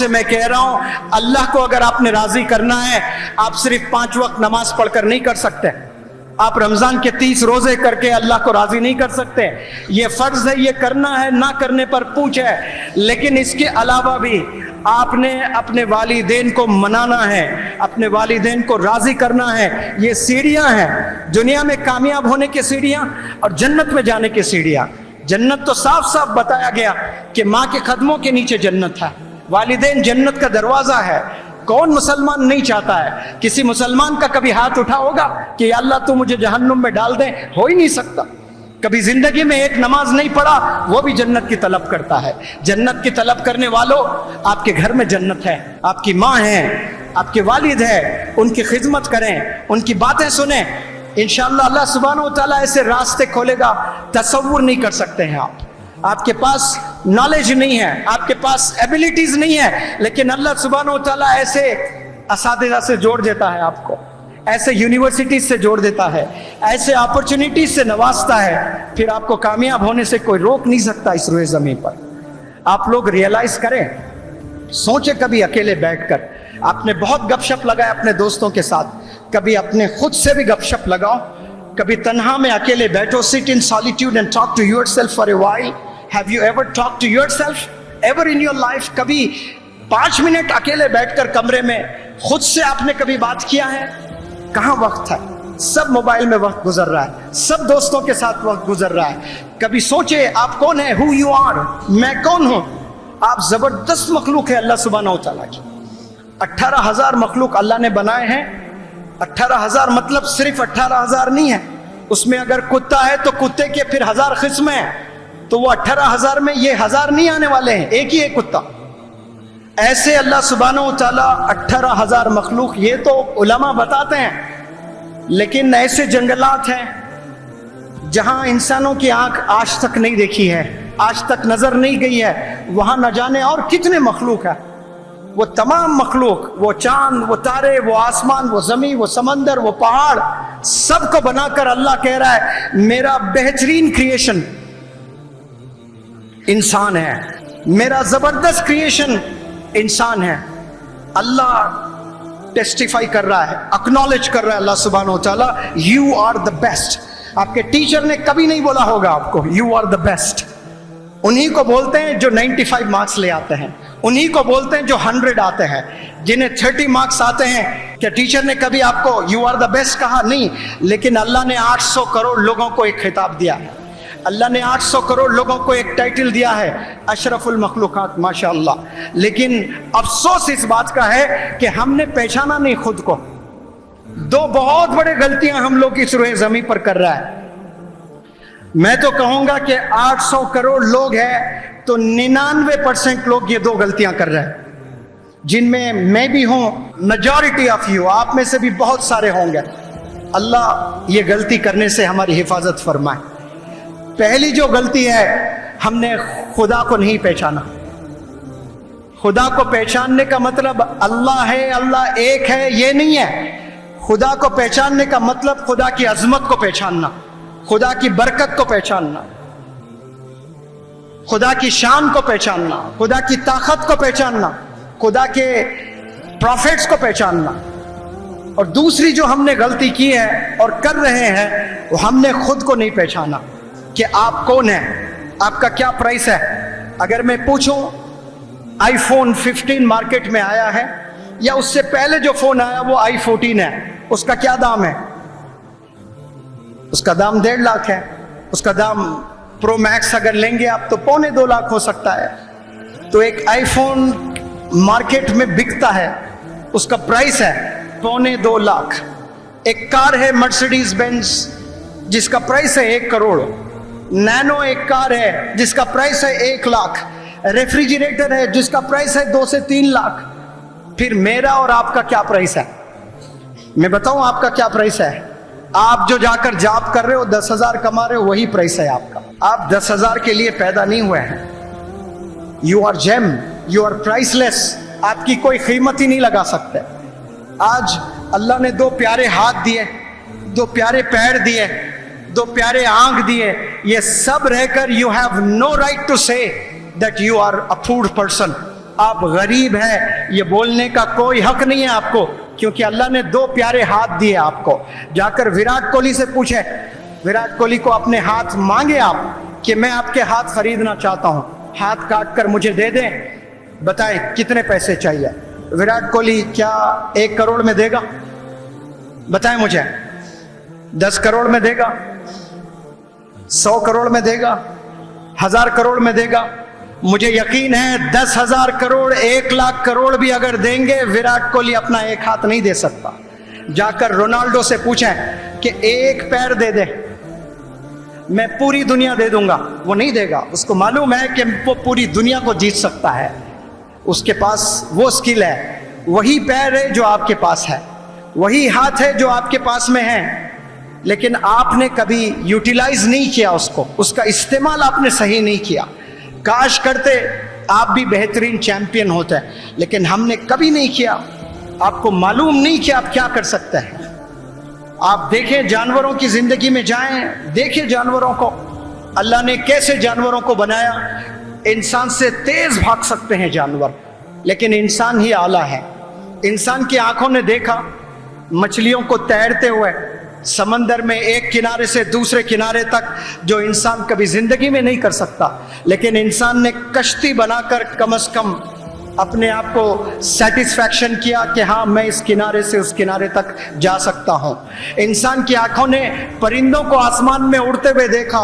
سے میں کہہ رہا ہوں، اللہ کو اگر آپ نے راضی کرنا ہے، آپ صرف 5 وقت نماز پڑھ کر نہیں کر سکتے، آپ رمضان کے 30 روزے کر کے اللہ کو راضی نہیں کر سکتے. یہ فرض ہے، یہ کرنا ہے، نہ کرنے پر پوچھ ہے. لیکن اس کے علاوہ بھی آپ نے اپنے والدین کو منانا ہے، اپنے والدین کو راضی کرنا ہے. یہ سیڑھیاں ہیں دنیا میں کامیاب ہونے کی سیڑھیاں اور جنت میں جانے کی سیڑھیاں. جنت تو صاف صاف بتایا گیا کہ ماں کے قدموں کے نیچے جنت ہے، والدین جنت کا دروازہ ہے. کون مسلمان نہیں چاہتا ہے؟ کسی مسلمان کا کبھی ہاتھ اٹھا ہوگا کہ یا اللہ تو مجھے جہنم میں ڈال دے؟ ہو ہی نہیں سکتا. کبھی زندگی میں ایک نماز نہیں پڑھا، وہ بھی جنت کی طلب کرتا ہے. جنت کی طلب کرنے والوں، آپ کے گھر میں جنت ہے، آپ کی ماں ہے، آپ کے والد ہے، ان کی خدمت کریں، ان کی باتیں سنیں. انشاءاللہ اللہ سبحانہ و تعالیٰ ایسے راستے کھولے گا، تصور نہیں کر سکتے ہیں آپ. آپ کے پاس نالج نہیں ہے، آپ کے پاس ایبیلٹیز نہیں ہے، لیکن اللہ سبحانہ و تعالیٰ ایسے اساتذہ سے جوڑ دیتا ہے، آپ کو ایسے یونیورسٹیز سے جوڑ دیتا ہے، ایسے اپرچونٹیز سے نوازتا ہے. پھر آپ کو کامیاب ہونے سے کوئی روک نہیں سکتا اس روئے زمین پر. آپ لوگ ریئلائز کریں، سوچیں کبھی اکیلے بیٹھ کر. آپ نے بہت گپ شپ لگائے اپنے دوستوں کے ساتھ، کبھی اپنے خود سے بھی گپ شپ لگاؤ. کبھی تنہا میں اکیلے بیٹھو. Sit in solitude and talk to yourself for a while. Have you ever talked to yourself? Ever in your life? کبھی 5 منٹ اکیلے بیٹھ کر کمرے میں خود سے آپ نے کبھی بات کیا ہے؟ کہاں وقت ہے؟ سب موبائل میں وقت گزر رہا ہے، سب دوستوں کے ساتھ وقت گزر رہا ہے. کبھی سوچے آپ کون ہیں؟ Who you are؟ میں کون ہوں؟ آپ زبردست مخلوق ہے اللہ سبحانہ و تعالیٰ کی. 18,000 مخلوق اللہ نے بنائے ہیں. 18,000 مطلب صرف 18,000 نہیں ہے. اس میں اگر کتا ہے تو کتے کے پھر 1000 قسمیں ہیں، تو وہ 18,000 میں یہ 1000 نہیں آنے والے ہیں، ایک ہی ہے کتا. ایسے اللہ سبحانہ و تعالیٰ 18,000 مخلوق، یہ تو علماء بتاتے ہیں. لیکن ایسے جنگلات ہیں جہاں انسانوں کی آنکھ آج تک نہیں دیکھی ہے، آج تک نظر نہیں گئی ہے، وہاں نہ جانے اور کتنے مخلوق ہیں. وہ تمام مخلوق، وہ چاند، وہ تارے، وہ آسمان، وہ زمین، وہ سمندر، وہ پہاڑ، سب کو بنا کر اللہ کہہ رہا ہے میرا بہترین کریشن انسان ہے، میرا زبردست کریشن انسان ہے. اللہ ٹیسٹیفائی کر رہا ہے، اکنالج کر رہا ہے اللہ سبحانہ و تعالیٰ، یو آر دا بیسٹ. آپ کے ٹیچر نے کبھی نہیں بولا ہوگا آپ کو یو آر دا بیسٹ. انہی کو بولتے ہیں جو 95 مارکس لے آتے ہیں، انہی کو بولتے ہیں جو 100 آتے ہیں. جنہیں 30 مارکس آتے ہیں، کیا ٹیچر نے کبھی آپ کو یو آر دا بیسٹ کہا؟ نہیں. لیکن اللہ نے 800 کروڑ لوگوں کو ایک خطاب دیا ہے، اللہ نے 800 کروڑ لوگوں کو ایک ٹائٹل دیا ہے، اشرف المخلوقات، ماشاءاللہ. لیکن افسوس اس بات کا ہے کہ ہم نے پہچانا نہیں خود کو. 2 بہت بڑے غلطیاں ہم لوگ اس روئے زمین پر کر رہا ہے. میں تو کہوں گا کہ 800 کروڑ لوگ ہیں تو 99% لوگ یہ 2 غلطیاں کر رہے ہیں، جن میں بھی ہوں، میجورٹی آف یو، آپ میں سے بھی بہت سارے ہوں گے. اللہ یہ غلطی کرنے سے ہماری حفاظت فرمائے. پہلی جو غلطی ہے، ہم نے خدا کو نہیں پہچانا. خدا کو پہچاننے کا مطلب اللہ ہے، اللہ ایک ہے، یہ نہیں ہے. خدا کو پہچاننے کا مطلب خدا کی عظمت کو پہچاننا، خدا کی برکت کو پہچاننا، خدا کی شان کو پہچاننا، خدا کی طاقت کو پہچاننا، خدا کے پروفیٹس کو پہچاننا. اور دوسری جو ہم نے غلطی کی ہے اور کر رہے ہیں، وہ ہم نے خود کو نہیں پہچانا کہ آپ کون ہیں، آپ کا کیا پرائس ہے. اگر میں پوچھوں آئی فون 15 مارکیٹ میں آیا ہے، یا اس سے پہلے جو فون آیا وہ آئی 14 ہے، اس کا کیا دام ہے؟ اس کا دام 1.5 لاکھ ہے. اس کا دام پرو میکس اگر لیں گے آپ تو 2.25 لاکھ ہو سکتا ہے. تو ایک آئی فون مارکیٹ میں بکتا ہے، اس کا پرائس ہے 2.25 لاکھ. ایک کار ہے مرسیڈیز بینز جس کا پرائس ہے 1 کروڑ. نینو ایک کار ہے جس کا پرائس ہے 1 لاکھ. ریفریجریٹر ہے جس کا پرائس ہے 2 سے 3 لاکھ. پھر میرا اور آپ کا کیا پرائس ہے؟ میں بتاؤں آپ کا کیا پرائس ہے؟ آپ جو جا کر جاب کر رہے ہو 10,000 کما رہے ہو، وہی پرائس ہے آپ کا. آپ 10,000 کے لیے پیدا نہیں ہوئے ہیں. You are gem, you are priceless لیس. آپ کی کوئی قیمت ہی نہیں لگا سکتے. آج اللہ نے 2 پیارے ہاتھ دیے، 2 پیارے پیر دیے، 2 پیارے آنکھ دیے. یہ سب رہ کر you have no right to say that you are a poor person. آپ غریب ہیں یہ بولنے کا کوئی حق نہیں ہے آپ کو، کیونکہ اللہ نے 2 پیارے ہاتھ دیے آپ کو۔ جا کر وراٹ کوہلی سے پوچھیں، وراٹ کوہلی کو اپنے ہاتھ مانگے آپ کہ میں آپ کے ہاتھ خریدنا چاہتا ہوں، ہاتھ کاٹ کر مجھے دے دیں، بتائیں کتنے پیسے چاہیے؟ وراٹ کوہلی کیا 1 کروڑ میں دے گا؟ بتائیں مجھے، 10 کروڑ میں دے گا، 100 کروڑ میں دے گا، 1000 کروڑ میں دے گا؟ مجھے یقین ہے 10,000 کروڑ 1 لاکھ کروڑ بھی اگر دیں گے وراٹ کوہلی اپنا 1 ہاتھ نہیں دے سکتا۔ جا کر رونالڈو سے پوچھیں کہ 1 پیر دے دے، میں پوری دنیا دے دوں گا، وہ نہیں دے گا۔ اس کو معلوم ہے کہ وہ پوری دنیا کو جیت سکتا ہے، اس کے پاس وہ سکل ہے، وہی پیر ہے جو آپ کے پاس ہے، وہی ہاتھ ہے جو آپ کے پاس میں ہے، لیکن آپ نے کبھی یوٹیلائز نہیں کیا اس کو، اس کا استعمال آپ نے صحیح نہیں کیا۔ کاش کرتے آپ بھی بہترین چیمپئن ہوتے ہیں، لیکن ہم نے کبھی نہیں کیا۔ آپ کو معلوم نہیں کہ آپ کیا کر سکتے ہیں۔ آپ دیکھیں جانوروں کی زندگی میں جائیں، دیکھیں جانوروں کو، اللہ نے کیسے جانوروں کو بنایا۔ انسان سے تیز بھاگ سکتے ہیں جانور، لیکن انسان ہی اعلیٰ ہے۔ انسان کی آنکھوں نے دیکھا مچھلیوں کو تیرتے ہوئے سمندر میں ایک کنارے سے دوسرے کنارے تک، جو انسان کبھی زندگی میں نہیں کر سکتا، لیکن انسان نے کشتی بنا کر کم از کم اپنے آپ کو سیٹسفیکشن کیا کہ ہاں میں اس کنارے سے اس کنارے تک جا سکتا ہوں۔ انسان کی آنکھوں نے پرندوں کو آسمان میں اڑتے ہوئے دیکھا،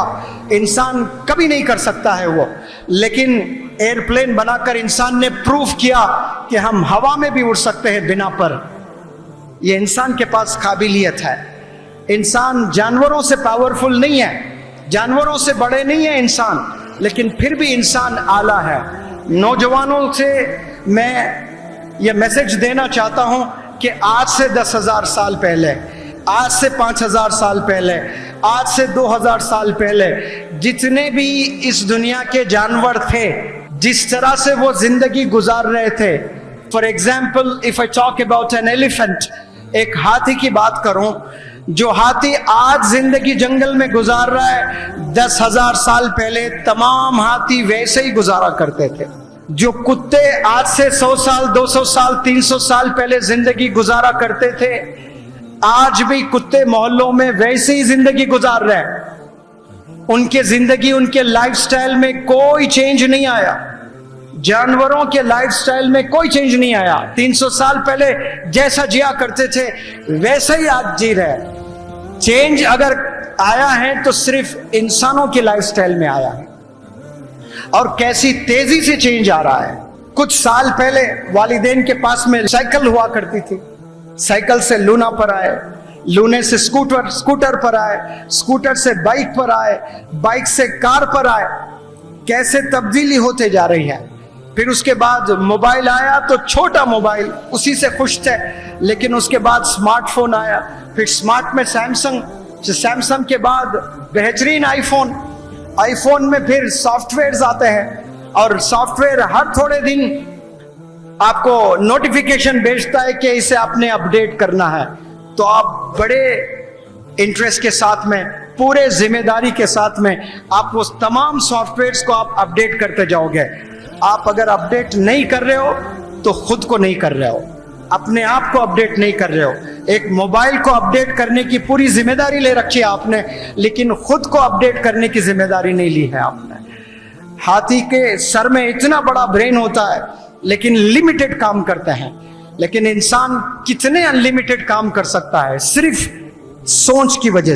انسان کبھی نہیں کر سکتا ہے وہ، لیکن ایئرپلین بنا کر انسان نے پروف کیا کہ ہم ہوا میں بھی اڑ سکتے ہیں بنا پر۔ یہ انسان کے پاس قابلیت ہے۔ انسان جانوروں سے پاورفل نہیں ہے، جانوروں سے بڑے نہیں ہے انسان، لیکن پھر بھی انسان اعلیٰ ہے۔ نوجوانوں سے میں یہ میسج دینا چاہتا ہوں کہ آج سے 10,000 سال پہلے، آج سے 5,000 سال پہلے، آج سے 2,000 سال پہلے جتنے بھی اس دنیا کے جانور تھے، جس طرح سے وہ زندگی گزار رہے تھے، for example if I talk about an elephant، ایک ہاتھی کی بات کروں، جو ہاتھی آج زندگی جنگل میں گزار رہا ہے، 10,000 سال پہلے تمام ہاتھی ویسے ہی گزارا کرتے تھے۔ جو کتے آج سے 100 سال 200 سال 300 سال پہلے زندگی گزارا کرتے تھے، آج بھی کتے محلوں میں ویسے ہی زندگی گزار رہے ہیں۔ ان کے زندگی، ان کے لائف سٹائل میں کوئی چینج نہیں آیا، جانوروں کے لائف سٹائل میں کوئی چینج نہیں آیا۔ 300 سال پہلے جیسا جیا کرتے تھے ویسا ہی آج جی رہے۔ چینج اگر آیا ہے تو صرف انسانوں کے لائف سٹائل میں آیا ہے، اور کیسی تیزی سے چینج آ رہا ہے۔ کچھ سال پہلے والدین کے پاس میں سائیکل ہوا کرتی تھی، سائیکل سے لونا پر آئے، لونے سے سکوٹر پر آئے، سکوٹر سے بائک پر آئے، بائک سے کار پر آئے، کیسے تبدیلی ہوتے جا رہی ہے۔ پھر اس کے بعد موبائل آیا تو چھوٹا موبائل، اسی سے خوش تھے، لیکن اس کے بعد سمارٹ فون آیا، پھر سمارٹ میں سیمسنگ کے بعد بہترین آئی فون میں پھر سافٹ ویئرز آتے ہیں، اور سافٹ ویئر ہر تھوڑے دن آپ کو نوٹیفیکیشن بھیجتا ہے کہ اسے آپ نے اپڈیٹ کرنا ہے، تو آپ بڑے انٹرسٹ کے ساتھ میں، پورے ذمہ داری کے ساتھ میں آپ وہ تمام سافٹ ویئرز کو آپ اپڈیٹ کرتے جاؤ گے۔ آپ اگر اپڈیٹ نہیں کر رہے ہو تو خود کو نہیں کر رہے ہو، اپنے آپ کو اپڈیٹ نہیں کر رہے ہو۔ ایک موبائل کو اپڈیٹ کرنے کی پوری ذمہ داری لے رکھی ہے آپ نے، لیکن خود کو اپڈیٹ کرنے کی ذمہ داری نہیں لی ہے آپ نے۔ ہاتھی کے سر میں اتنا بڑا برین ہوتا ہے لیکن لمیٹڈ کام کرتے ہیں، لیکن انسان کتنے ان لمیٹڈ کام کر سکتا ہے صرف سوچ کی وجہ سے۔